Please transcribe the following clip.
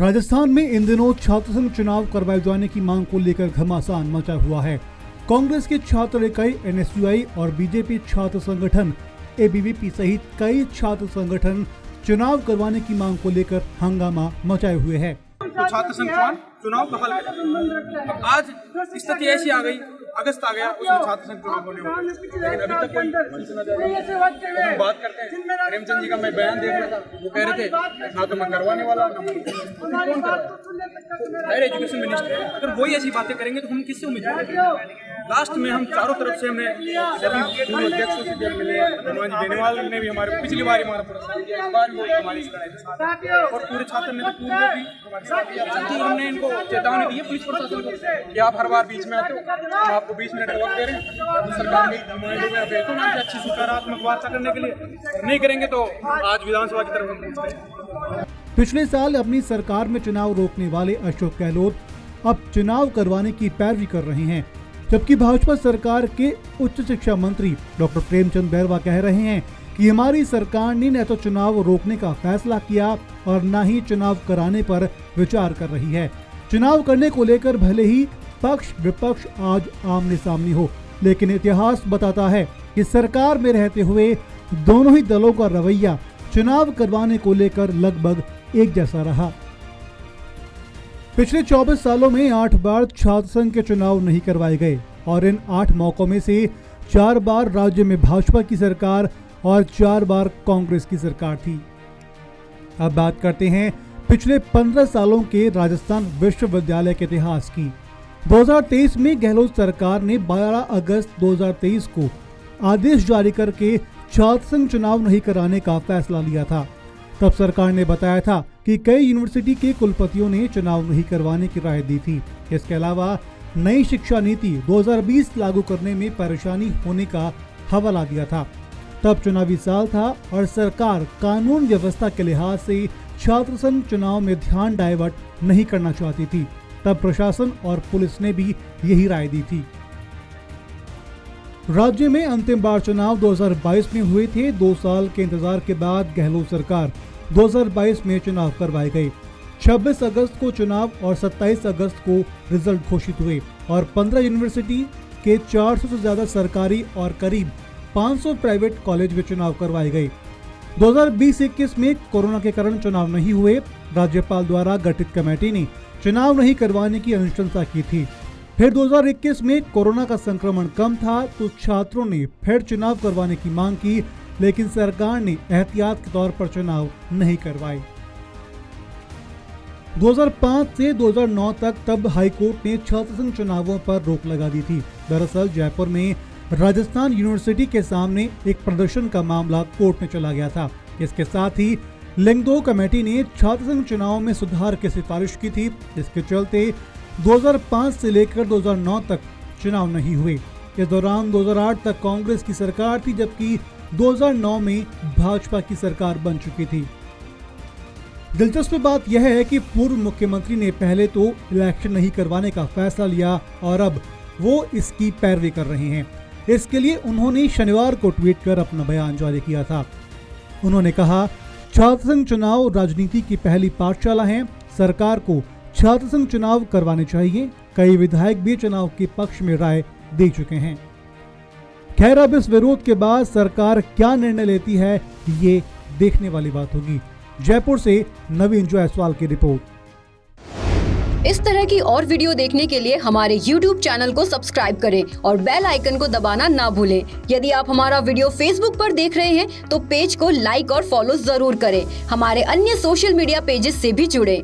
राजस्थान में इन दिनों छात्र संघ चुनाव करवाए जाने की मांग को लेकर घमासान मचा हुआ है। कांग्रेस की छात्र इकाई एनएसयूआई और बीजेपी छात्र संगठन एबीवीपी सहित कई छात्र संगठन चुनाव करवाने की मांग को लेकर हंगामा मचाए हुए हैं। तो छात्र संघ चुनाव का हल करें। अब आज स्थिति ऐसी आ गई, अगस्त आ गया, उसमें छात्र संघ चुनाव होने वाले, लेकिन अभी तक कोई मंच न जा। हम बात करते हैं, प्रेमचंद जी का मैं बयान देख रहा था, वो कह रहे थे ना तो मैं करवाने वाला ना हायर एजुकेशन मिनिस्टर। अगर वही ऐसी बातें करेंगे तो हम किससे उम्मीद करेंगे? लास्ट में हम चारों तरफ से हमने सभी पूर्व अध्यक्षों से जब मिले, हनुमान जी बेनीवाल ने भी हमारे पिछली बार हमारा पुरस्कार दिया, इस बार भी वो हमारी इस लड़ाई के साथ है। और पूरे छात्र ने पूर्व भी हमारे साथ दिया। जल्दी हमने इनको चेतावनी दी है पुलिस प्रशासन को कि आप हर बार बीच में आते हो, हम आपको 20 मिनट वक्त दे रहे हैं। तो सरकार में भेजो ना अच्छी सकारात्मक वार्ता करने के लिए, नहीं करेंगे तो आज विधानसभा की तरफ हम पहुँचते हैं। पिछले साल अपनी सरकार में चुनाव रोकने वाले अशोक गहलोत अब चुनाव करवाने की पैरवी कर रहे हैं, जबकि भाजपा सरकार के उच्च शिक्षा मंत्री डॉक्टर प्रेमचंद बैरवा कह रहे हैं कि हमारी सरकार ने न तो चुनाव रोकने का फैसला किया और न ही चुनाव कराने पर विचार कर रही है। चुनाव करने को लेकर भले ही पक्ष विपक्ष आज आमने सामने हो, लेकिन इतिहास बताता है कि सरकार में रहते हुए दोनों ही दलों का रवैया चुनाव करवाने को लेकर लगभग एक जैसा रहा। पिछले 24 सालों में 8 बार छात्र संघ के चुनाव नहीं करवाए गए और इन 8 मौकों में से 4 बार राज्य में भाजपा की सरकार और 4 बार कांग्रेस की सरकार थी। अब बात करते हैं पिछले 15 सालों के राजस्थान विश्वविद्यालय के इतिहास की। 2023 में गहलोत सरकार ने 12 अगस्त 2023 को आदेश जारी करके छात्र संघ चुनाव नहीं कराने का फैसला लिया था। तब सरकार ने बताया था कि कई यूनिवर्सिटी के कुलपतियों ने चुनाव नहीं करवाने की राय दी थी। इसके अलावा नई शिक्षा नीति 2020 लागू करने में परेशानी होने का हवाला दिया था। तब चुनावी साल था और सरकार कानून व्यवस्था के लिहाज से छात्र संघ चुनाव में ध्यान डाइवर्ट नहीं करना चाहती थी। तब प्रशासन और पुलिस ने भी यही राय दी थी। राज्य में अंतिम बार चुनाव 2022 में हुए थे। 2 साल के इंतजार के बाद गहलोत सरकार 2022 में चुनाव करवाए गए। 26 अगस्त को चुनाव और 27 अगस्त को रिजल्ट घोषित हुए और 15 यूनिवर्सिटी के 400 से ज्यादा सरकारी और करीब 500 प्राइवेट कॉलेज में चुनाव करवाए गए। 2020-21 में कोरोना के कारण चुनाव नहीं हुए। राज्यपाल द्वारा गठित कमेटी ने चुनाव नहीं करवाने की अनुशंसा की थी। फिर 2021 में कोरोना का संक्रमण कम था तो छात्रों ने फिर चुनाव करवाने की मांग की, लेकिन सरकार ने एहतियात के तौर पर चुनाव नहीं करवाए। 2005 से 2009 तक तब हाईकोर्ट ने छात्र संघ चुनावों पर रोक लगा दी थी। दरअसल जयपुर में राजस्थान यूनिवर्सिटी के सामने एक प्रदर्शन का मामला कोर्ट में चला गया था। इसके साथ ही लिंगदो कमेटी ने छात्र संघ चुनाव में सुधार की सिफारिश की थी, जिसके चलते 2005 से लेकर 2009 तक चुनाव नहीं हुए। इस दौरान 2008 तक कांग्रेस की सरकार थी, जबकि 2009 में भाजपा की सरकार बन चुकी थी। दिलचस्प बात यह है कि पूर्व मुख्यमंत्री ने पहले तो इलेक्शन नहीं करवाने का फैसला लिया और अब वो इसकी पैरवी कर रहे हैं। इसके लिए उन्होंने शनिवार को ट्वीट कर अपना बयान जारी किया था। उन्होंने कहा, छात्र संघ चुनाव राजनीति की पहली पाठशाला है। सरकार को छात्र संघ चुनाव करवाने चाहिए। कई विधायक भी चुनाव के पक्ष में राय दे चुके हैं। खैर, अब इस विरोध के बाद सरकार क्या निर्णय लेती है, ये देखने वाली बात होगी। जयपुर से नवीन जायसवाल की रिपोर्ट। इस तरह की और वीडियो देखने के लिए हमारे YouTube चैनल को सब्सक्राइब करें और बेल आइकन को दबाना ना भूलें। यदि आप हमारा वीडियो Facebook पर देख रहे हैं तो पेज को लाइक और फॉलो जरूर करें। हमारे अन्य सोशल मीडिया पेजेस से भी जुड़ें।